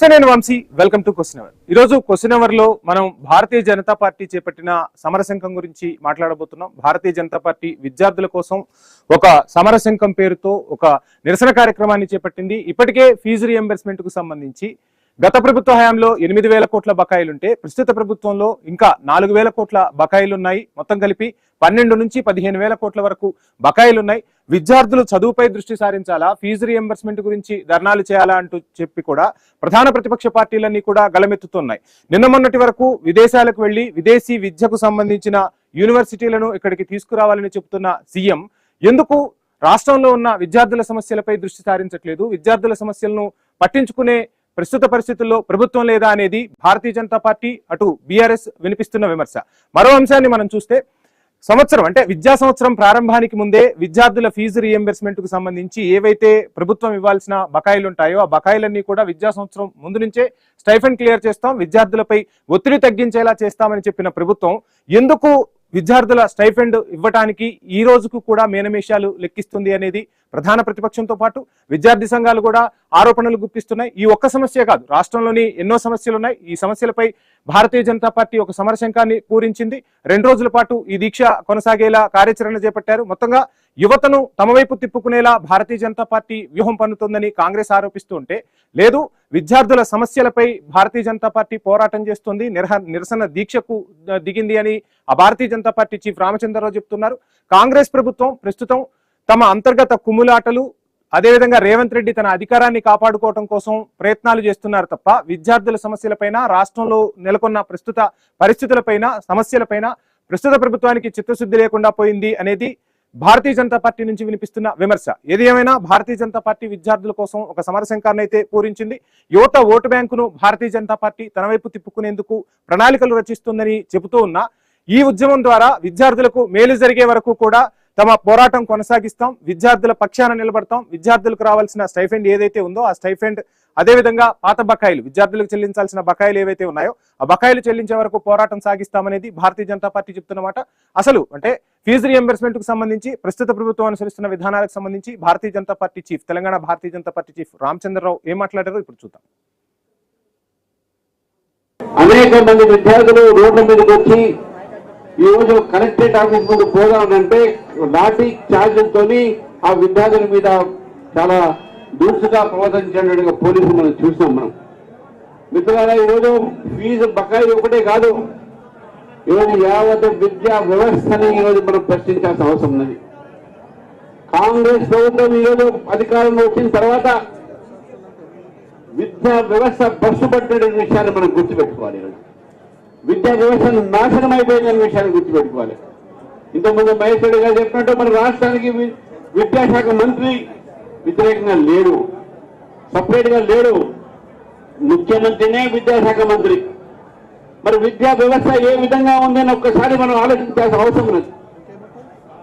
నేను Vamsi, welcome to question hour. ఈరోజు question hour లో మనం భారతీయ జనతా పార్టీ చేపట్టిన సమరశంఖం గురించి మాట్లాడబోతున్నాం. భారతీయ జనతా పార్టీ విద్యార్థుల కోసం ఒక సమరశంఖం పేరుతో ఒక నిరసన కార్యక్రమాన్ని చేపట్టింది. ఇప్పటికే ఫీజు రియంబర్స్మెంట్ కు సంబంధించి గత ప్రభుత్వ హయాంలో 8,000 కోట్ల బకాయిలుంటే ప్రస్తుత ప్రభుత్వంలో ఇంకా 4,000 కోట్ల బకాయిలున్నాయి. మొత్తం కలిపి 12 నుంచి 15,000 కోట్ల వరకు బకాయిలున్నాయి. విద్యార్థులు చదువుపై దృష్టి సారించాలా, ఫీజు రియంబర్స్మెంట్ గురించి ధర్నాలు చేయాలా అంటూ చెప్పి కూడా ప్రధాన ప్రతిపక్ష పార్టీలన్నీ కూడా గలమెత్తుతున్నాయి. నిన్న మొన్నటి వరకు విదేశాలకు వెళ్లి విదేశీ విద్యకు సంబంధించిన యూనివర్సిటీలను ఇక్కడికి తీసుకురావాలని చెబుతున్న సీఎం ఎందుకు రాష్ట్రంలో ఉన్న విద్యార్థుల సమస్యలపై దృష్టి సారించట్లేదు, విద్యార్థుల సమస్యలను పట్టించుకునే ప్రస్తుత పరిస్థితుల్లో ప్రభుత్వం లేదా అనేది భారతీయ జనతా పార్టీ అటు బీఆర్ఎస్ వినిపిస్తున్న విమర్శ. మరో అంశాన్ని మనం చూస్తే సంవత్సరం అంటే విద్యా సంవత్సరం ప్రారంభానికి ముందే విద్యార్థుల ఫీజు రియంబర్స్మెంట్ కు సంబంధించి ఏవైతే ప్రభుత్వం ఇవ్వాల్సిన బకాయిలు ఉంటాయో ఆ బకాయిలన్నీ కూడా విద్యా సంవత్సరం ముందు నుంచే స్టైఫండ్ క్లియర్ చేస్తాం, విద్యార్థులపై ఒత్తిడి తగ్గించేలా చేస్తామని చెప్పిన ప్రభుత్వం ఎందుకు విద్యార్థుల స్టైఫండ్ ఇవ్వటానికి ఈ రోజుకు కూడా మేనమేషాలు లెక్కిస్తుంది అనేది ప్రధాన ప్రతిపక్షంతో పాటు విద్యార్థి సంఘాలు కూడా ఆరోపణలు గుప్పిస్తున్నాయి. ఈ ఒక్క సమస్య కాదు, రాష్ట్రంలోని ఎన్నో సమస్యలు ఉన్నాయి. ఈ సమస్యలపై భారతీయ జనతా పార్టీ ఒక సమరశంఖాన్ని పూరించింది. 2 రోజుల పాటు ఈ దీక్ష కొనసాగేలా కార్యాచరణ చేపట్టారు. మొత్తంగా యువతను తమ వైపు తిప్పుకునేలా భారతీయ జనతా పార్టీ వ్యూహం పన్నుతోందని కాంగ్రెస్ ఆరోపిస్తూ ఉంటే, లేదు విద్యార్థుల సమస్యలపై భారతీయ జనతా పార్టీ పోరాటం చేస్తుంది, నిరసన దీక్షకు దిగింది అని ఆ భారతీయ జనతా పార్టీ చీఫ్ రామచంద్రరావు చెప్తున్నారు. కాంగ్రెస్ ప్రభుత్వం ప్రస్తుతం తమ అంతర్గత కుమ్ములాటలు, అదేవిధంగా రేవంత్ రెడ్డి తన అధికారాన్ని కాపాడుకోవడం కోసం ప్రయత్నాలు చేస్తున్నారు తప్ప విద్యార్థుల సమస్యలపైన, రాష్ట్రంలో నెలకొన్న ప్రస్తుత పరిస్థితులపైన, సమస్యలపైన ప్రస్తుత ప్రభుత్వానికి చిత్తశుద్ధి లేకుండా పోయింది అనేది భారతీయ జనతా పార్టీ నుంచి వినిపిస్తున్న విమర్శ. ఏది ఏమైనా భారతీయ జనతా పార్టీ విద్యార్థుల కోసం ఒక సమరశంఖాన్ని అయితే పూరించింది. యువత ఓటు బ్యాంకును భారతీయ జనతా పార్టీ తన వైపు తిప్పుకునేందుకు ప్రణాళికలు రచిస్తుందని చెబుతూ ఉన్నా, ఈ ఉద్యమం ద్వారా విద్యార్థులకు మేలు జరిగే వరకు కూడా తమ పోరాటం కొనసాగిస్తాం, విద్యార్థుల పక్షాన నిలబడతాం, విద్యార్థులకు రావాల్సిన స్టైఫండ్ ఏదైతే ఉందో ఆ స్టైఫండ్, అదేవిధంగా పాత బకాయిలు, విద్యార్థులకు చెల్లించాల్సిన బకాయిలు ఏవైతే ఉన్నాయో ఆ బకాయిలు చెల్లించే వరకు పోరాటం సాగిస్తామనేది భారతీయ జనతా పార్టీ చెప్తున్నమాట. అసలు అంటే ఫీజు రియంబర్స్మెంట్ కు సంబంధించి ప్రస్తుత ప్రభుత్వం అనుసరిస్తున్న విధానాలకు సంబంధించి Bharatiya Janata party chief, Telangana Bharatiya Janata party chief Ramachandra Rao ఏం మాట్లాడారో ఇప్పుడు చూద్దాం. అనేక మంది విద్యార్థులు రోడ్ల మీదకి వచ్చి ఈ రోజు కలెక్టరేట్ ఆఫీస్ ముందు పోదామంటే లాఠీ ఛార్జీలతో ఆ విద్యార్థుల మీద చాలా దూసుగా ప్రవర్తించినట్టుగా పోలీసులు మనం చూసాం. మనం మిత్రులారా, ఈరోజు ఫీజు బకాయి ఒకటే కాదు, ఈరోజు యావత్ విద్యా వ్యవస్థని ఈరోజు మనం ప్రశ్నించాల్సిన అవసరం ఉన్నది. కాంగ్రెస్ ప్రభుత్వం ఈరోజు అధికారంలో వచ్చిన తర్వాత విద్యా వ్యవస్థ బస్సు పట్టిన విషయాన్ని మనం గుర్తుపెట్టుకోవాలి. ఈరోజు విద్యా వ్యవస్థ నాశనం అయిపోయిందనే విషయాన్ని గుర్తుపెట్టుకోవాలి. ఇంతకుముందు మహేష్ రెడ్డి గారు చెప్పినట్టు మన రాష్ట్రానికి విద్యాశాఖ మంత్రి వ్యతిరేకంగా లేడు, సపరేట్ గా లేడు, ముఖ్యమంత్రినే విద్యాశాఖ మంత్రి. మరి విద్యా వ్యవస్థ ఏ విధంగా ఉందని ఒక్కసారి మనం ఆలోచించాల్సిన అవసరం ఉన్నది.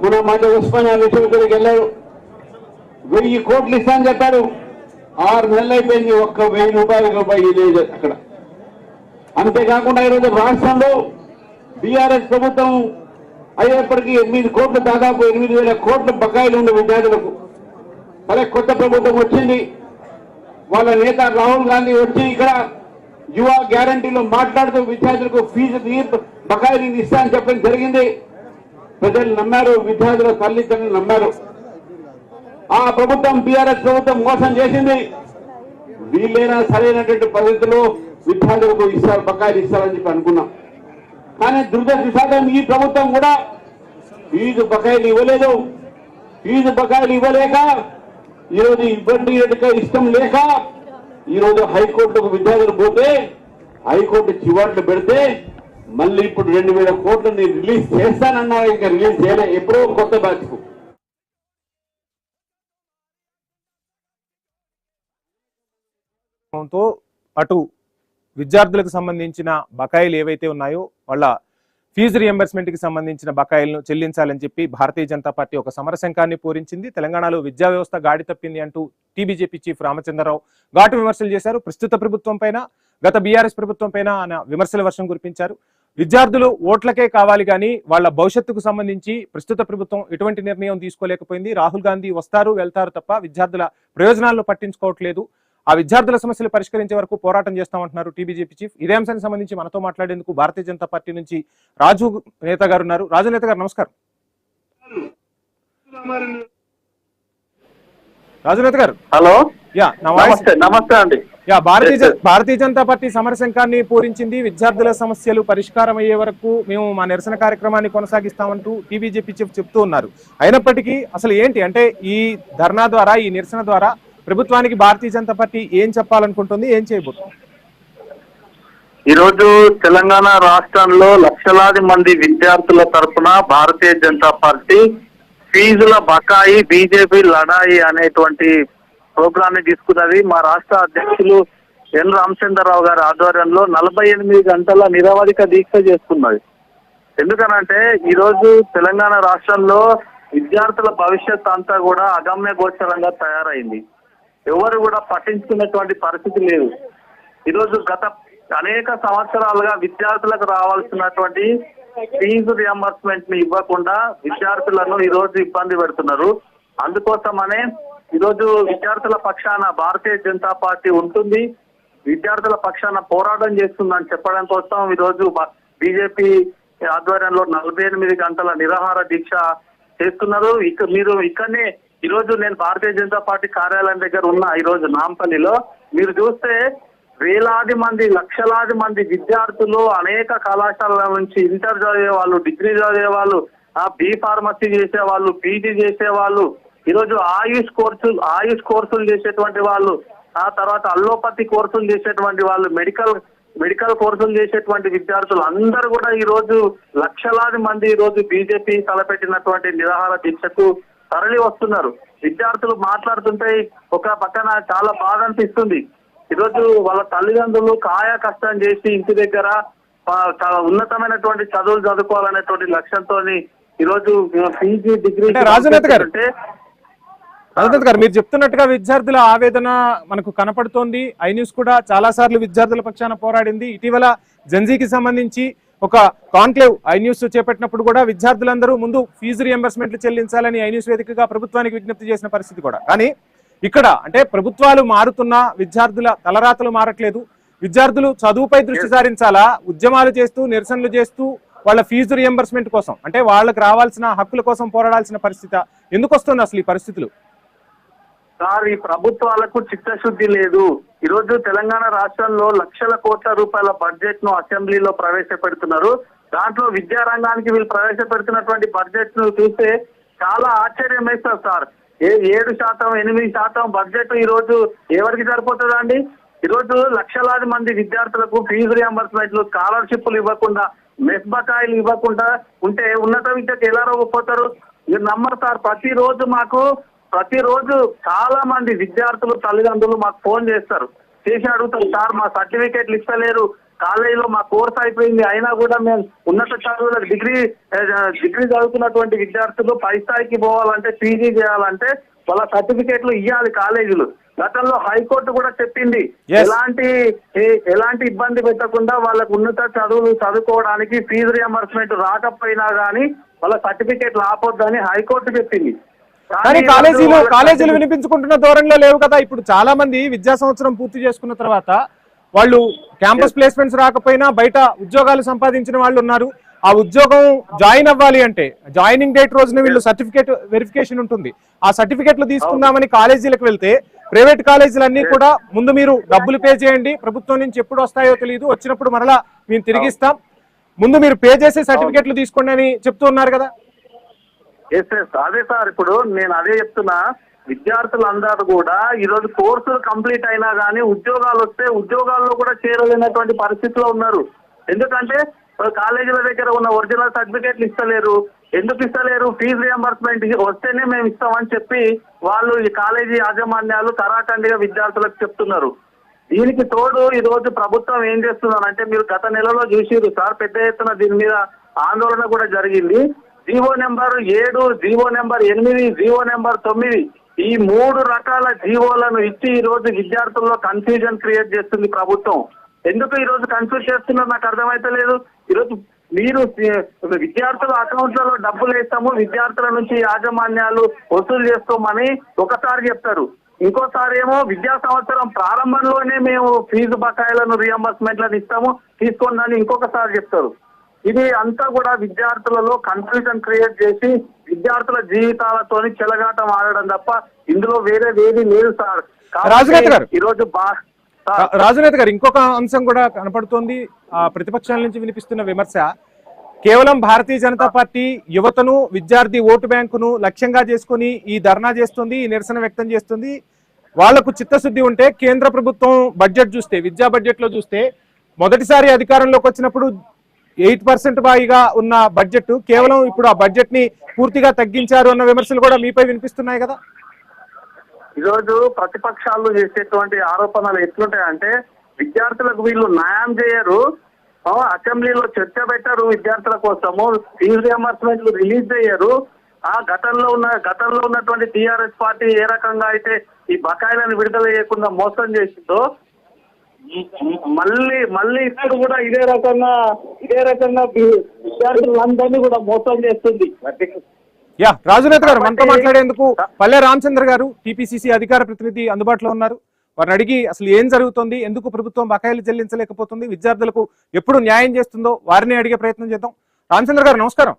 మన మాట ఉస్మానియా విశ్వవిద్యాలయానికి వెళ్ళారు, 1000 కోట్లు ఇస్తానని చెప్పారు. 6 నెలలు అయిపోయింది, ఒక్క 1000 రూపాయలు లేదు అక్కడ. అంతేకాకుండా ఈరోజు రాష్ట్రంలో బీఆర్ఎస్ ప్రభుత్వం అయ్యేప్పటికీ 8 కోట్లు, దాదాపు 8,000 కోట్ల బకాయిలు ఉండే విద్యార్థులకు. అదే కొత్త ప్రభుత్వం వచ్చింది, వాళ్ళ నేత రాహుల్ గాంధీ వచ్చి ఇక్కడ యువ గ్యారంటీలో మాట్లాడుతూ విద్యార్థులకు ఫీజు బకాయిలు ఇస్తా అని చెప్పడం జరిగింది. ప్రజలు నమ్మారు, విద్యార్థుల తల్లిదండ్రులు నమ్మారు. ఆ ప్రభుత్వం బీఆర్ఎస్ ప్రభుత్వం మోసం చేసింది. వీళ్ళైనా సరైనటువంటి పద్ధతిలో విద్యార్థులకు ఇస్తారు, బకాయిలు ఇస్తారని చెప్పి అనుకున్నాం. కానీ దురదృష్టవశాత్తు ఈ ప్రభుత్వం కూడా ఫీజు బకాయిలు ఇవ్వలేదు. ఫీజు బకాయిలు ఇవ్వలేక ఈరోజు ఇబ్బంది ఇష్టం లేక ఈరోజు హైకోర్టుకు విద్యార్థులు పోతే హైకోర్టు చివాట్లు పెడితే మళ్ళీ ఇప్పుడు 2,000 కోట్లు నేను రిలీజ్ చేస్తానన్నారు. ఇంకా రిలీజ్ చేయలే, ఎప్పుడో కొత్త బ్యాచ్కు. అటు విద్యార్థులకు సంబంధించిన బకాయిలు ఏవైతే ఉన్నాయో వాళ్ళ ఫీజు రియంబర్స్మెంట్ కి సంబంధించిన బకాయిలను చెల్లించాలని చెప్పి భారతీయ జనతా పార్టీ ఒక సమరశంఖాన్ని పూరించింది. తెలంగాణలో విద్యా వ్యవస్థ గాడి తప్పింది అంటూ టీబీజేపీ చీఫ్ రామచంద్రరావు ఘాటు విమర్శలు చేశారు. ప్రస్తుత ప్రభుత్వం పైన, గత బీఆర్ఎస్ ప్రభుత్వం పైన ఆయన విమర్శల వర్షం కురిపించారు. విద్యార్థులు ఓట్లకే కావాలి కానీ వాళ్ళ భవిష్యత్తుకు సంబంధించి ప్రస్తుత ప్రభుత్వం ఎటువంటి నిర్ణయం తీసుకోలేకపోయింది. రాహుల్ గాంధీ వస్తారు వెళ్తారు తప్ప విద్యార్థుల ప్రయోజనాలను పట్టించుకోవట్లేదు. ఆ విద్యార్థుల సమస్యలు పరిష్కరించే వరకు పోరాటం చేస్తామంటున్నారు టీబీజేపీ చీఫ్. ఇదే అంశానికి సంబంధించి మనతో మాట్లాడేందుకు భారతీయ జనతా పార్టీ నుంచి రాజు నేత గారు ఉన్నారు. రాజు నేత గారు నమస్కారం. రాజునేత గారు హలో. యా నమస్తే అండి. Yeah Bharatiya Janata party సమరశంఖాన్ని పూరించింది. విద్యార్థుల సమస్యలు పరిష్కారం అయ్యే వరకు మేము మా నిరసన కార్యక్రమాన్ని కొనసాగిస్తామంటూ టీబీజేపీ చీఫ్ చెప్తూ ఉన్నారు. అయినప్పటికీ అసలు ఏంటి అంటే ఈ ధర్నా ద్వారా, ఈ నిరసన ద్వారా ప్రభుత్వానికి భారతీయ జనతా పార్టీ ఏం చెప్పాలనుకుంటుంది, ఏం చేయబోతుంది? ఈరోజు తెలంగాణ రాష్ట్రంలో లక్షలాది మంది విద్యార్థుల తరఫున భారతీయ జనతా పార్టీ ఫీజుల బకాయి బీజేపీ లడాయి అనేటువంటి ప్రోగ్రామ్ ని తీసుకున్నది. మా రాష్ట్ర అధ్యక్షులు ఎన్ రామచంద్రరావు గారి ఆధ్వర్యంలో 48 గంటల నిరవధిక దీక్ష చేస్తున్నది. ఎందుకనంటే ఈరోజు తెలంగాణ రాష్ట్రంలో విద్యార్థుల భవిష్యత్ అంతా కూడా అగమ్య గోచరంగా తయారైంది. ఎవరు కూడా పట్టించుకున్నటువంటి పరిస్థితి లేదు. ఈరోజు గత అనేక సంవత్సరాలుగా విద్యార్థులకు రావాల్సినటువంటి ఫీజు రియంబర్స్మెంట్ ని ఇవ్వకుండా విద్యార్థులను ఈ రోజు ఇబ్బంది పెడుతున్నారు. అందుకోసమనే ఈరోజు విద్యార్థుల పక్షాన భారతీయ జనతా పార్టీ ఉంటుంది, విద్యార్థుల పక్షాన పోరాటం చేస్తుందని చెప్పడం కోసం ఈరోజు బీజేపీ ఆధ్వర్యంలో 48 గంటల నిరాహార దీక్ష చేస్తున్నారు. మీరు ఇక్కడనే ఈరోజు నేను భారతీయ జనతా పార్టీ కార్యాలయం దగ్గర ఉన్న ఈరోజు నాంపల్లిలో మీరు చూస్తే వేలాది మంది, లక్షలాది మంది విద్యార్థులు అనేక కళాశాలల నుంచి ఇంటర్ చదివే వాళ్ళు, డిగ్రీ చదివే వాళ్ళు, బి ఫార్మసీ చేసే వాళ్ళు, పీజీ చేసే వాళ్ళు, ఈరోజు ఆయుష్ కోర్సులు చేసేటువంటి వాళ్ళు, ఆ తర్వాత అల్లోపతి కోర్సులు చేసేటువంటి వాళ్ళు, మెడికల్ కోర్సులు చేసేటువంటి విద్యార్థులు అందరూ కూడా ఈ రోజు లక్షలాది మంది ఈ రోజు బీజేపీ తలపెట్టినటువంటి నిరాహార దీక్షకు తరలి వస్తున్నారు. విద్యార్థులు మాట్లాడుతుంటే ఒక పక్కన చాలా బాధ అనిపిస్తుంది. ఈరోజు వాళ్ళ తల్లిదండ్రులు కాయా కష్టం చేసి ఇంటి దగ్గర ఉన్నతమైనటువంటి చదువులు చదువుకోవాలనేటువంటి లక్ష్యంతో ఈరోజు పీజీ డిగ్రీ. రాజునేత గారు మీరు చెప్తున్నట్టుగా విద్యార్థుల ఆవేదన మనకు కనపడుతోంది. ఐ న్యూస్ కూడా చాలా సార్లు విద్యార్థుల పక్షాన పోరాడింది. ఇటీవల జెన్జీకి సంబంధించి ఒక కాన్క్లేవ్ ఐ న్యూస్ చేపట్టినప్పుడు కూడా విద్యార్థులందరూ ముందు ఫీజు రియంబర్స్మెంట్లు చెల్లించాలని ఐ న్యూస్ వేదికగా ప్రభుత్వానికి విజ్ఞప్తి చేసిన పరిస్థితి కూడా. కానీ ఇక్కడ అంటే ప్రభుత్వాలు మారుతున్నా విద్యార్థుల తలరాతలు మారట్లేదు. విద్యార్థులు చదువుపై దృష్టి సారించాలా, ఉద్యమాలు చేస్తూ నిరసనలు చేస్తూ వాళ్ళ ఫీజు రియంబర్స్మెంట్ కోసం అంటే వాళ్ళకి రావాల్సిన హక్కుల కోసం పోరాడాల్సిన పరిస్థితి ఎందుకు వస్తుంది అసలు ఈ పరిస్థితులు? సార్, ఈ ప్రభుత్వాలకు చిత్తశుద్ధి లేదు. ఈరోజు తెలంగాణ రాష్ట్రంలో లక్షల కోట్ల రూపాయల బడ్జెట్ ను అసెంబ్లీలో ప్రవేశపెడుతున్నారు. దాంట్లో విద్యా రంగానికి వీళ్ళు ప్రవేశపెడుతున్నటువంటి బడ్జెట్ ను చూస్తే చాలా ఆశ్చర్యం వేస్తారు సార్. 7%, 8% బడ్జెట్ ఈ రోజు ఎవరికి సరిపోతుందండి? ఈరోజు లక్షలాది మంది విద్యార్థులకు ఫీజు రియంబర్స్మెంట్లు, స్కాలర్షిప్లు ఇవ్వకుండా, మెస్ బకాయిలు ఇవ్వకుండా ఉంటే ఉన్నత విద్యకు ఎలా పోతారు? మీరు నమ్మరు సార్. ప్రతిరోజు చాలా మంది విద్యార్థులు తల్లిదండ్రులు మాకు ఫోన్ చేసి అడుగుతారు, సార్ మా సర్టిఫికేట్లు ఇస్తలేరు, కాలేజీలో మా కోర్స్ అయిపోయింది అయినా కూడా మేము ఉన్నత చదువులకు డిగ్రీ చదువుతున్నటువంటి విద్యార్థులు పై స్థాయికి పోవాలంటే, పీజీ చేయాలంటే వాళ్ళ సర్టిఫికేట్లు ఇవ్వాలి కాలేజీలు. గతంలో హైకోర్టు కూడా చెప్పింది ఎలాంటి ఇబ్బంది పెట్టకుండా వాళ్ళకు ఉన్నత చదువులు చదువుకోవడానికి ఫీజు రియంబర్స్మెంట్ రాకపోయినా గానీ వాళ్ళ సర్టిఫికేట్లు ఆపొద్దని హైకోర్టు చెప్పింది. కానీ కాలేజీలు వినిపించుకుంటున్న ధోరణిలో లేవు కదా. ఇప్పుడు చాలా మంది విద్యా సంవత్సరం పూర్తి చేసుకున్న తర్వాత వాళ్ళు క్యాంపస్ ప్లేస్మెంట్స్ రాకపోయినా బయట ఉద్యోగాలు సంపాదించిన వాళ్ళు ఉన్నారు. ఆ ఉద్యోగం జాయిన్ అవ్వాలి అంటే జాయినింగ్ డేట్ రోజున వీళ్ళు సర్టిఫికేట్ వెరిఫికేషన్ ఉంటుంది. ఆ సర్టిఫికేట్లు తీసుకుందామని కాలేజీలకు వెళ్తే ప్రైవేట్ కాలేజీలన్నీ కూడా ముందు మీరు డబ్బులు పే చేయండి, ప్రభుత్వం నుంచి ఎప్పుడు వస్తాయో తెలియదు, వచ్చినప్పుడు మరలా మేము తిరిగిస్తాం, ముందు మీరు పే చేసే సర్టిఫికేట్లు తీసుకోండి అని చెప్తూ ఉన్నారు కదా. అదే సార్, ఇప్పుడు నేను అదే చెప్తున్నా. విద్యార్థులందరూ కూడా ఈరోజు కోర్సులు కంప్లీట్ అయినా కానీ ఉద్యోగాలు వస్తే ఉద్యోగాల్లో కూడా చేరలేనటువంటి పరిస్థితిలో ఉన్నారు. ఎందుకంటే కాలేజీల దగ్గర ఉన్న ఒరిజినల్ సర్టిఫికేట్లు ఇస్తలేరు. ఎందుకు ఇస్తలేరు? ఫీజు రియంబర్స్మెంట్ వస్తేనే మేము ఇస్తామని చెప్పి వాళ్ళు ఈ కాలేజీ యాజమాన్యాలు కరాఖండిగా విద్యార్థులకు చెప్తున్నారు. దీనికి తోడు ఈ రోజు ప్రభుత్వం ఏం చేస్తున్నారంటే, మీరు గత నెలలో చూసిరు సార్, పెద్ద ఎత్తున దీని మీద ఆందోళన కూడా జరిగింది. GO number 7, GO number 8, GO number 9 ఈ 3 రకాల జీవోలను ఇచ్చి ఈ రోజు విద్యార్థుల్లో కన్ఫ్యూజన్ క్రియేట్ చేస్తుంది ప్రభుత్వం. ఎందుకు ఈ రోజు కన్ఫ్యూజ్ చేస్తున్నారు నాకు అర్థమైతలేదు. ఈరోజు మీరు విద్యార్థుల అకౌంట్లలో డబ్బులు వేస్తాము, విద్యార్థుల నుంచి యాజమాన్యాలు వసూలు చేస్తామని ఒకసారి చెప్తారు. ఇంకోసారి ఏమో విద్యా సంవత్సరం ప్రారంభంలోనే మేము ఫీజు బకాయిలను రియంబర్స్మెంట్లను ఇస్తాము తీసుకోండి అని ఇంకొకసారి చెప్తారు. ఇది అంతా కూడా విద్యార్థులలో కన్ఫ్యూజన్ క్రియేట్ చేసి విద్యార్థుల జీవితాలతోని చెలగాటం ఆడడం తప్ప ఇందులో వేరేది లేదు సార్. రాజునేత గారు, ఈరోజు రాజునేత గారు, ఇంకొక అంశం కూడా కనపడుతోంది. ప్రతిపక్షాల నుంచి వినిపిస్తున్న విమర్శ కేవలం భారతీయ జనతా పార్టీ యువతను, విద్యార్థి ఓటు బ్యాంకును లక్ష్యంగా చేసుకుని ఈ ధర్నా చేస్తుంది, ఈ నిరసన వ్యక్తం చేస్తుంది. వాళ్లకు చిత్తశుద్ధి ఉంటే కేంద్ర ప్రభుత్వం బడ్జెట్ చూస్తే, విద్యా బడ్జెట్ లో చూస్తే మొదటిసారి అధికారంలోకి వచ్చినప్పుడు 8% బాయిగా ఉన్న బడ్జెట్ కేవలం ఇప్పుడు ఆ బడ్జెట్ ని పూర్తిగా తగ్గించారు అన్న విమర్శలు కూడా మీపై వినిపిస్తున్నాయి కదా. ఈరోజు ప్రతిపక్షాలు చేసేటువంటి ఆరోపణలు ఎట్లుంటాయంటే విద్యార్థులకు వీళ్ళు న్యాయం చేయరు, అసెంబ్లీలో చర్చ పెట్టారు, విద్యార్థుల కోసము ఫీజు రియంబర్స్మెంట్లు రిలీజ్ చేయరు. గతంలో ఉన్నటువంటి టీఆర్ఎస్ పార్టీ ఏ రకంగా అయితే ఈ బకాయిలను విడుదల చేయకుండా మోసం చేసిందో మళ్ళీ ఇప్పుడు కూడా ఇదే రకంగా విద్యార్థులందరినీ కూడా మోసం చేస్తుంది. రాజునేత గారు, మనతో మాట్లాడేందుకు పల్లె రామచంద్ర గారు టీపీసీసీ అధికార ప్రతినిధి అందుబాటులో ఉన్నారు. వారిని అడిగి అసలు ఏం జరుగుతుంది, ఎందుకు ప్రభుత్వం బకాయిలు చెల్లించలేకపోతుంది, విద్యార్థులకు ఎప్పుడు న్యాయం చేస్తుందో వారిని అడిగే ప్రయత్నం చేద్దాం. రామచంద్ర గారు నమస్కారం.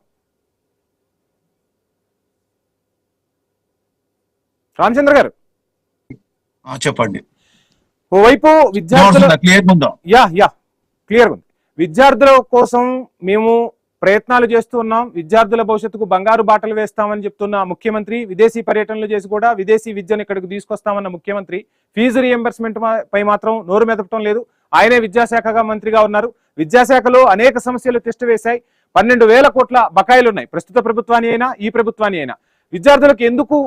రామచంద్ర గారు చెప్పండి. ఓవైపు విద్యార్థుల క్లియర్ ఉంది. విద్యార్థుల కోసం మేము ప్రయత్నాలు చేస్తూ ఉన్నాం, విద్యార్థుల భవిష్యత్తుకు బంగారు బాటలు వేస్తామని చెప్తున్న ముఖ్యమంత్రి, విదేశీ పర్యటనలు చేసి కూడా విదేశీ విద్యను ఇక్కడికి తీసుకొస్తామన్న ముఖ్యమంత్రి ఫీజు రియంబర్స్మెంట్ పై మాత్రం నోరు మెదపటం లేదు. ఆయనే విద్యాశాఖగా మంత్రిగా ఉన్నారు. విద్యాశాఖలో అనేక సమస్యలు తిష్టవేశాయి. 12,000 కోట్ల బకాయిలు ఉన్నాయి, ప్రస్తుత ప్రభుత్వాన్ని అయినా ఈ ప్రభుత్వాన్ని అయినా. విద్యార్థులకు ఎందుకు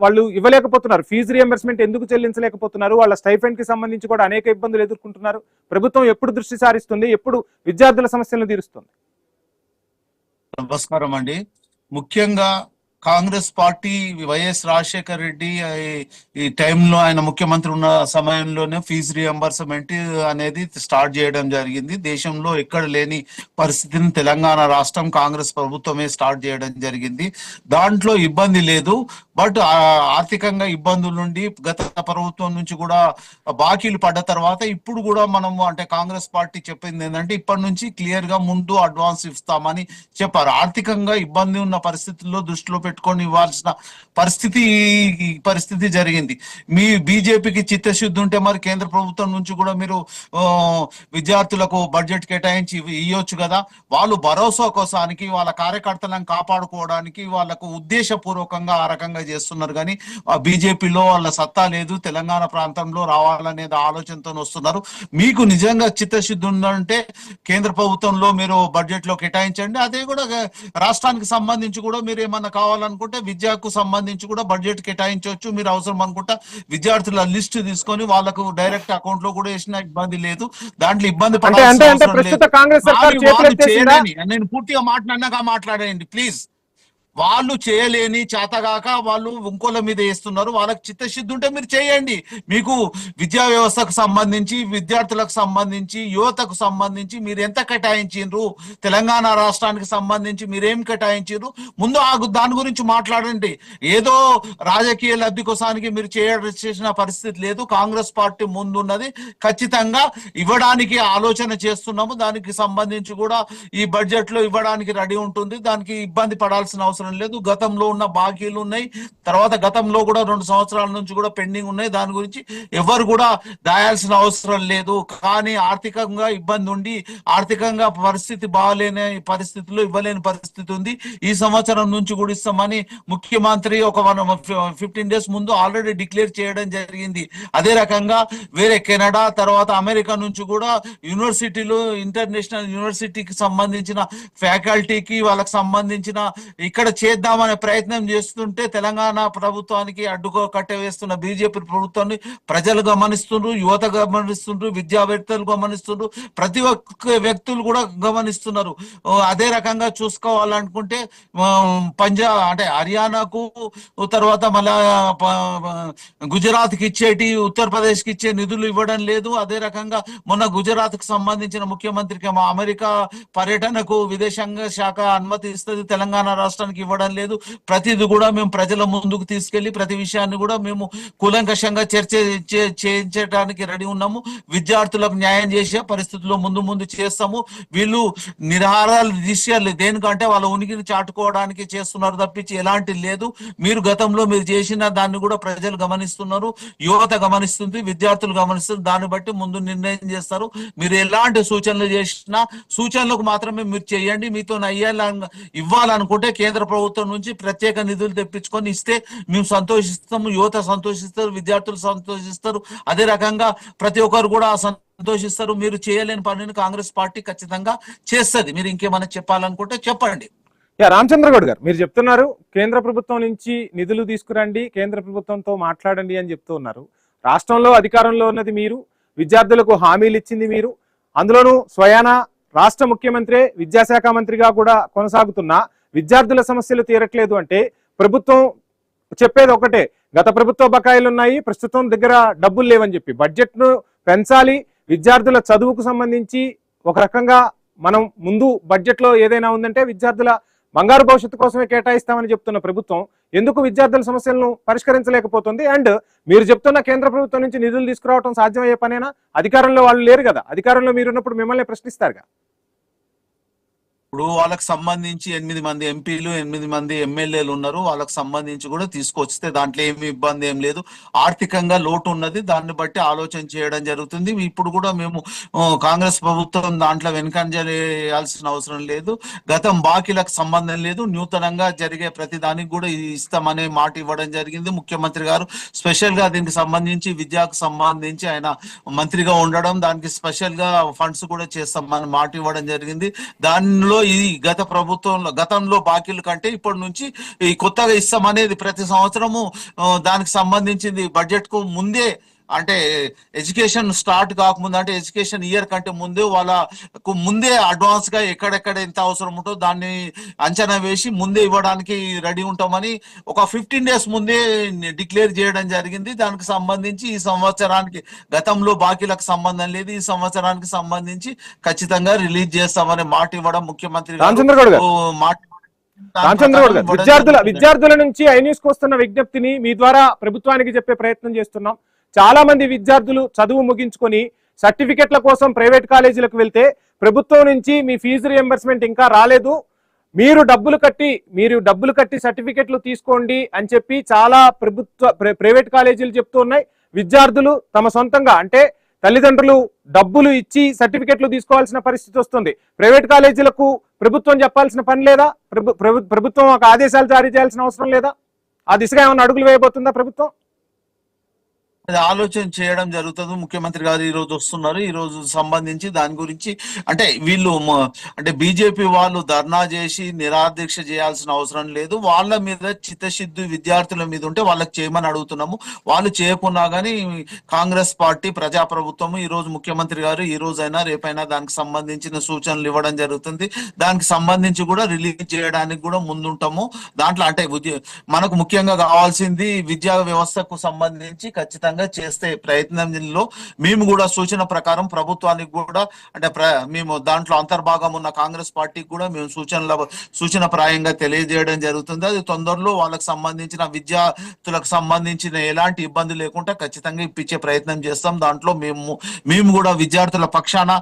వాళ్ళు ఇవ్వలేకపోతున్నారు, ఫీజు రియంబర్స్మెంట్ ఎందుకు చెల్లించలేకపోతున్నారు, వాళ్ళ స్టైఫండ్ కి సంబంధించి కూడా అనేక ఇబ్బందులు ఎదుర్కొంటున్నారు. ప్రభుత్వం ఎప్పుడు దృష్టి సారిస్తుంది, ఎప్పుడు విద్యార్థుల సమస్యలను తీరుస్తుంది? నమస్కారం అండి. ముఖ్యంగా కాంగ్రెస్ పార్టీ వైఎస్ రాజశేఖర్ రెడ్డి ఈ టైంలో ఆయన ముఖ్యమంత్రి ఉన్న సమయంలోనే ఫీజు రియంబర్స్మెంట్ అనేది స్టార్ట్ చేయడం జరిగింది. దేశంలో ఎక్కడ లేని పరిస్థితిని తెలంగాణ రాష్ట్రం కాంగ్రెస్ ప్రభుత్వమే స్టార్ట్ చేయడం జరిగింది. దాంట్లో ఇబ్బంది లేదు. బట్ ఆర్థికంగా ఇబ్బందుల నుండి గత ప్రభుత్వం నుంచి కూడా బాకీలు పడ్డ తర్వాత ఇప్పుడు కూడా మనము అంటే కాంగ్రెస్ పార్టీ చెప్పింది ఏంటంటే ఇప్పటి నుంచి క్లియర్ గా ముందు అడ్వాన్స్ ఇస్తామని చెప్పారు. ఆర్థికంగా ఇబ్బంది ఉన్న పరిస్థితుల్లో దృష్టిలో పెట్టుకొని ఇవ్వాల్సిన పరిస్థితి జరిగింది. మీ బీజేపీకి చిత్తశుద్ధి ఉంటే మరి కేంద్ర ప్రభుత్వం నుంచి కూడా మీరు విద్యార్థులకు బడ్జెట్ కేటాయించి ఇవ్వచ్చు కదా. వాళ్ళు భరోసా కోసానికి, వాళ్ళ కార్యకర్తలను కాపాడుకోవడానికి వాళ్ళకు ఉద్దేశపూర్వకంగా ఆ రకంగా చేస్తున్నారు. కానీ ఆ బీజేపీలో వాళ్ళ సత్తా లేదు, తెలంగాణ ప్రాంతంలో రావాలనేది ఆలోచనతో వస్తున్నారు. మీకు నిజంగా చిత్తశుద్ధి ఉందంటే కేంద్ర ప్రభుత్వంలో మీరు బడ్జెట్ లో కేటాయించండి. అదే కూడా రాష్ట్రానికి సంబంధించి కూడా మీరు ఏమన్నా కావాలనుకుంటే విద్యకు సంబంధించి కూడా బడ్జెట్ కేటాయించవచ్చు. మీరు అవసరం అనుకుంటా విద్యార్థుల లిస్ట్ తీసుకొని వాళ్ళకు డైరెక్ట్ అకౌంట్ లో కూడా వేసిన ఇబ్బంది లేదు. దాంట్లో ఇబ్బంది నేను పూర్తిగా మాట్లాడండి ప్లీజ్. వాళ్ళు చేయలేని చేతగాక వాళ్ళు ఇంకోల మీద వేస్తున్నారు. వాళ్ళకి చిత్తశుద్ధి ఉంటే మీరు చేయండి. మీకు విద్యా వ్యవస్థకు సంబంధించి, విద్యార్థులకు సంబంధించి, యువతకు సంబంధించి మీరు ఎంత కేటాయించారు, తెలంగాణ రాష్ట్రానికి సంబంధించి మీరేం కేటాయించారు, ముందు దాని గురించి మాట్లాడండి. ఏదో రాజకీయ లబ్ధి కోసానికి మీరు చేసిన పరిస్థితి లేదు. కాంగ్రెస్ పార్టీ ముందున్నది ఖచ్చితంగా ఇవ్వడానికి ఆలోచన చేస్తున్నాము. దానికి సంబంధించి కూడా ఈ బడ్జెట్ లో ఇవ్వడానికి రెడీ ఉంటుంది. దానికి ఇబ్బంది పడాల్సిన అవసరం లేదు. గతంలో ఉన్న బాకీలు ఉన్నాయి, తర్వాత గతంలో కూడా 2 సంవత్సరాల నుంచి కూడా పెండింగ్ ఉన్నాయి. దాని గురించి ఎవరు కూడా దాయాల్సిన అవసరం లేదు. కానీ ఆర్థికంగా ఇబ్బంది ఉండి, ఆర్థికంగా పరిస్థితి బాగాలేని పరిస్థితుల్లో ఇవ్వలేని పరిస్థితి ఉంది. ఈ సంవత్సరం నుంచి కూడా ఇస్తామని ముఖ్యమంత్రి ఒక 15 డేస్ ముందు ఆల్రెడీ డిక్లేర్ చేయడం జరిగింది. అదే రకంగా వేరే కెనడా తర్వాత అమెరికా నుంచి కూడా యూనివర్సిటీలు, ఇంటర్నేషనల్ యూనివర్సిటీకి సంబంధించిన ఫ్యాకల్టీకి వాళ్ళకి సంబంధించిన ఇక్కడ చేద్దామనే ప్రయత్నం చేస్తుంటే తెలంగాణ ప్రభుత్వానికి అడ్డుకో కట్టవేస్తున్న బీజేపీ ప్రభుత్వాన్ని ప్రజలు గమనిస్తుండ్రు, యువత గమనిస్తుండ్రు, విద్యావేత్తలు గమనిస్తుండ్రు, ప్రతి ఒక్క వ్యక్తులు కూడా గమనిస్తున్నారు. అదే రకంగా చూసుకోవాలనుకుంటే పంజాబ్ అంటే హర్యానాకు, తర్వాత మళ్ళా గుజరాత్కి ఇచ్చేటి, ఉత్తరప్రదేశ్కి ఇచ్చే నిధులు ఇవ్వడం లేదు. అదే రకంగా మొన్న గుజరాత్కి సంబంధించిన ముఖ్యమంత్రికి అమెరికా పర్యటనకు విదేశాంగ శాఖ అనుమతి ఇస్తుంది, తెలంగాణ రాష్ట్రానికి ఇవ్వడం లేదు. ప్రతిది కూడా మేము ప్రజల ముందుకు తీసుకెళ్లి ప్రతి విషయాన్ని కూడా మేము కూలంకషంగా చర్చ చేయించడానికి రెడీ ఉన్నాము. విద్యార్థులకు న్యాయం చేసే పరిస్థితుల్లో ముందు చేస్తాము. వీళ్ళు నిరాహారాలు తీసేయాలి, దేనికంటే వాళ్ళ ఉనికిని చాటుకోవడానికి చేస్తున్నారు తప్పించి ఎలాంటి లేదు. మీరు గతంలో మీరు చేసిన దాన్ని కూడా ప్రజలు గమనిస్తున్నారు, యువత గమనిస్తుంది, విద్యార్థులు గమనిస్తున్నారు. దాన్ని బట్టి ముందు నిర్ణయం చేస్తారు. మీరు ఎలాంటి సూచనలు చేసినా సూచనలకు మాత్రమే మీరు చేయండి. మీతో ఇవ్వాలనుకుంటే కేంద్ర ప్రభుత్వం నుంచి ప్రత్యేక నిధులు తెప్పించుకొని ఇస్తే మేము సంతోషిస్తాము, యువత సంతోషిస్తారు, విద్యార్థులు సంతోషిస్తారు. అదే రకంగా ప్రతి ఒక్కరు కూడా సంతోషిస్తారు. మీరు చేయలేని పనిని కాంగ్రెస్ పార్టీ ఖచ్చితంగా చేస్తుంది. మీరు ఇంకేమైనా చెప్పాలనుకుంటే చెప్పండి. రామచంద్రగౌడ్ గారు, మీరు చెప్తున్నారు కేంద్ర ప్రభుత్వం నుంచి నిధులు తీసుకురండి, కేంద్ర ప్రభుత్వంతో మాట్లాడండి అని చెప్తూ ఉన్నారు. రాష్ట్రంలో అధికారంలో ఉన్నది మీరు, విద్యార్థులకు హామీలు ఇచ్చింది మీరు, అందులోనూ స్వయాన రాష్ట్ర ముఖ్యమంత్రి విద్యాశాఖ మంత్రిగా కూడా కొనసాగుతున్నా విద్యార్థుల సమస్యలు తీరట్లేదు అంటే ప్రభుత్వం చెప్పేది ఒకటే, గత ప్రభుత్వ బకాయిలు ఉన్నాయి, ప్రస్తుతం దగ్గర డబ్బులు లేవని చెప్పి బడ్జెట్ ను పెంచాలి, విద్యార్థుల చదువుకు సంబంధించి ఒక రకంగా మనం ముందు బడ్జెట్ లో ఏదైనా ఉందంటే విద్యార్థుల బంగారు భవిష్యత్తు కోసమే కేటాయిస్తామని చెప్తున్న ప్రభుత్వం ఎందుకు విద్యార్థుల సమస్యలను పరిష్కరించలేకపోతుంది? అండ్ మీరు చెప్తున్న కేంద్ర ప్రభుత్వం నుంచి నిధులు తీసుకురావడం సాధ్యమయ్యే పనేనా? అధికారంలో వాళ్ళు లేరు కదా, అధికారంలో మీరున్నప్పుడు మిమ్మల్ని ప్రశ్నిస్తారుగా. ఇప్పుడు వాళ్ళకి సంబంధించి 8 మంది ఎంపీలు 8 మంది ఎమ్మెల్యేలు ఉన్నారు. వాళ్ళకి సంబంధించి కూడా తీసుకొస్తే దాంట్లో ఏమి ఇబ్బంది ఏం లేదు. ఆర్థికంగా లోటు ఉన్నది, దాన్ని బట్టి ఆలోచన చేయడం జరుగుతుంది. ఇప్పుడు కూడా మేము కాంగ్రెస్ ప్రభుత్వం దాంట్లో వెనుకంజ చేయాల్సిన అవసరం లేదు. గతం బాకీలకు సంబంధం లేదు. నూతనంగా జరిగే ప్రతి దానికి కూడా ఇస్తామనే మాట ఇవ్వడం జరిగింది. ముఖ్యమంత్రి గారు స్పెషల్ గా దీనికి సంబంధించి విద్యకు సంబంధించి ఆయన మంత్రిగా ఉండడం, దానికి స్పెషల్ గా ఫండ్స్ కూడా చేస్తామని మాట ఇవ్వడం జరిగింది. దానిలో ఈ గతంలో బాకీల కంటే ఇప్పటి నుంచి ఈ కొత్తగా ఇస్తామనేది ప్రతి సంవత్సరము దానికి సంబంధించింది బడ్జెట్ కు ముందే, అంటే ఎడ్యుకేషన్ స్టార్ట్ కాకముందు, అంటే ఎడ్యుకేషన్ ఇయర్ కంటే ముందే వాళ్ళకు ముందే అడ్వాన్స్ గా ఎక్కడెక్కడ ఎంత అవసరం ఉంటుందో దాన్ని అంచనా వేసి ముందే ఇవ్వడానికి రెడీ ఉంటామని ఒక 15 days ముందే డిక్లేర్ చేయడం జరిగింది. దానికి సంబంధించి ఈ సంవత్సరానికి గతంలో బాకీలకు సంబంధం లేదు, ఈ సంవత్సరానికి సంబంధించి ఖచ్చితంగా రిలీజ్ చేస్తామని మాట ఇవ్వడం ముఖ్యమంత్రి విద్యార్థుల నుంచి ఐన్యూస్ కు వస్తున్న విజ్ఞప్తిని మీ ద్వారా ప్రభుత్వానికి చెప్పే ప్రయత్నం చేస్తున్నాం. చాలా మంది విద్యార్థులు చదువు ముగించుకొని సర్టిఫికెట్ల కోసం ప్రైవేట్ కాలేజీలకు వెళ్తే ప్రభుత్వం నుంచి మీ ఫీజు రియంబర్స్మెంట్ ఇంకా రాలేదు, మీరు డబ్బులు కట్టి సర్టిఫికెట్లు తీసుకోండి అని చెప్పి చాలా ప్రైవేట్ కాలేజీలు చెప్తూ ఉన్నాయి. విద్యార్థులు తమ సొంతంగా, అంటే తల్లిదండ్రులు డబ్బులు ఇచ్చి సర్టిఫికెట్లు తీసుకోవాల్సిన పరిస్థితి వస్తుంది. ప్రైవేట్ కాలేజీలకు ప్రభుత్వం చెప్పాల్సిన పని లేదా? ప్రభుత్వం ఒక ఆదేశాలు జారీ చేయాల్సిన అవసరం లేదా? ఆ దిశగా ఏమైనా అడుగులు వేయబోతుందా ప్రభుత్వం? ఆలోచన చేయడం జరుగుతుంది. ముఖ్యమంత్రి గారు ఈ రోజు వస్తున్నారు. ఈ రోజు సంబంధించి దాని గురించి, అంటే వీళ్ళు అంటే బీజేపీ వాళ్ళు ధర్నా చేసి నిరాదీక్ష చేయాల్సిన అవసరం లేదు. వాళ్ళ మీద చిత్తశుద్ధి విద్యార్థుల మీద ఉంటే వాళ్ళకి చేయమని అడుగుతున్నాము. వాళ్ళు చేయకున్నా కానీ కాంగ్రెస్ పార్టీ ప్రజాప్రభుత్వం ఈ రోజు ముఖ్యమంత్రి గారు ఈ రోజైనా రేపైనా దానికి సంబంధించిన సూచనలు ఇవ్వడం జరుగుతుంది. దానికి సంబంధించి కూడా రిలీజ్ చేయడానికి కూడా ముందుంటాము. దాంట్లో అంటే మనకు ముఖ్యంగా కావాల్సింది విద్యా వ్యవస్థకు సంబంధించి ఖచ్చితంగా చేస్తే ప్రయత్నంలో మేము కూడా సూచన ప్రకారం ప్రభుత్వానికి కూడా, అంటే మేము దాంట్లో అంతర్భాగం ఉన్న కాంగ్రెస్ పార్టీకి కూడా మేము సూచన ప్రాయంగా తెలియజేయడం జరుగుతుంది. అది తొందరలో వాళ్ళకి సంబంధించిన విద్యార్థులకు సంబంధించిన ఎలాంటి ఇబ్బంది లేకుండా ఖచ్చితంగా ఇప్పించే ప్రయత్నం చేస్తాం. దాంట్లో మేము కూడా విద్యార్థుల పక్షాన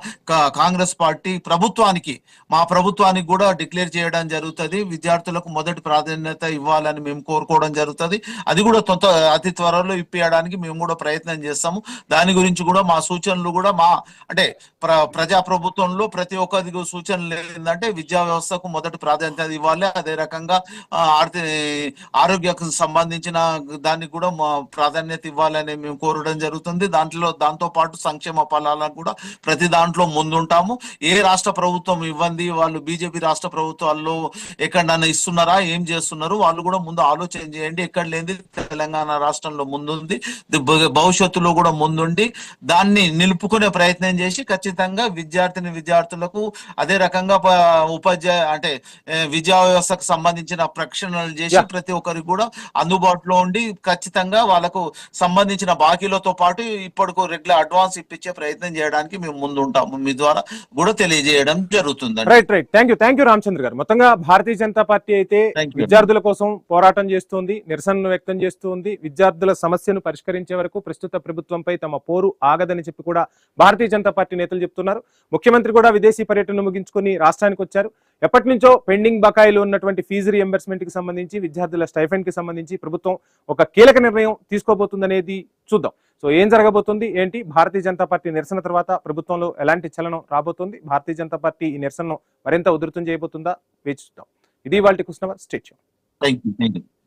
కాంగ్రెస్ పార్టీ మా ప్రభుత్వానికి కూడా డిక్లేర్ చేయడం జరుగుతుంది. విద్యార్థులకు మొదటి ప్రాధాన్యత ఇవ్వాలని మేము కోరుకోవడం జరుగుతుంది. అది కూడా అతి త్వరలో ఇప్పించడానికి మేము కూడా ప్రయత్నం చేస్తాము. దాని గురించి కూడా మా సూచనలు కూడా అంటే ప్రజా ప్రభుత్వంలో ప్రతి ఒక్కరికి సూచనలు ఏంటంటే విద్యా వ్యవస్థకు మొదటి ప్రాధాన్యత ఇవ్వాలి. అదే రకంగా ఆరోగ్యకు సంబంధించిన దానికి కూడా ప్రాధాన్యత ఇవ్వాలని మేము కోరడం జరుగుతుంది. దాంతో పాటు సంక్షేమ ఫలాలను కూడా ప్రతి దాంట్లో ముందుంటాము. ఏ రాష్ట్ర ప్రభుత్వం ఇవ్వండి, వాళ్ళు బీజేపీ రాష్ట్ర ప్రభుత్వాల్లో ఎక్కడన్నా ఇస్తున్నారా, ఏం చేస్తున్నారు, వాళ్ళు కూడా ముందు ఆలోచన చేయండి. ఎక్కడ లేని తెలంగాణ రాష్ట్రంలో ముందుంది. భవిష్యత్తులో కూడా ముందుండి దాన్ని నిలుపుకునే ప్రయత్నం చేసి ఖచ్చితంగా విద్యార్థులకు అదే రకంగా ఉపాధ్యాయ అంటే విద్యా వ్యవస్థకు సంబంధించిన ప్రక్షణలు చేసి ప్రతి ఒక్కరికి కూడా అందుబాటులో ఉండి ఖచ్చితంగా వాళ్ళకు సంబంధించిన బాకీలతో పాటు ఇప్పటికు రెగ్యులర్ అడ్వాన్స్ ఇప్పించే ప్రయత్నం చేయడానికి మేము ముందు ఉంటాము. మీ ద్వారా కూడా తెలియజేయడం జరుగుతుంది. రైట్. థ్యాంక్ యూ రామచంద్ర గారు. మొత్తంగా భారతీయ జనతా పార్టీ అయితే విద్యార్థుల కోసం పోరాటం చేస్తుంది, నిరసనను వ్యక్తం చేస్తుంది. విద్యార్థుల సమస్యను పరిష్కరించే వరకు ప్రస్తుత ప్రభుత్వంపై తమ పోరు ఆగదని చెప్పి కూడా భారతీయ జనతా పార్టీ నేతలు చెప్తున్నారు. ముఖ్యమంత్రి కూడా విదేశీ పర్యటన ముగించుకొని రాష్ట్రానికి వచ్చారు. ఎప్పటి నుంచో పెండింగ్ బకాయిలు ఉన్నటువంటి ఫీజు రియంబర్స్మెంట్ కి సంబంధించి, విద్యార్థుల స్టైఫండ్ కి సంబంధించి ప్రభుత్వం ఒక కీలక నిర్ణయం తీసుకోబోతుందనేది చూద్దాం. సో ఏం జరగబోతుంది ఏంటి, భారతీయ జనతా పార్టీ నిరసన తర్వాత ప్రభుత్వంలో ఎలాంటి చలనం రాబోతుంది, భారతీయ జనతా పార్టీ ఈ నిరసనను మరింత ఉధృతం చేయబోతుందా వేచి చూద్దాం. ఇది ఇవాల్టి కుస్నవర్. Stay tune. థాంక్యూ.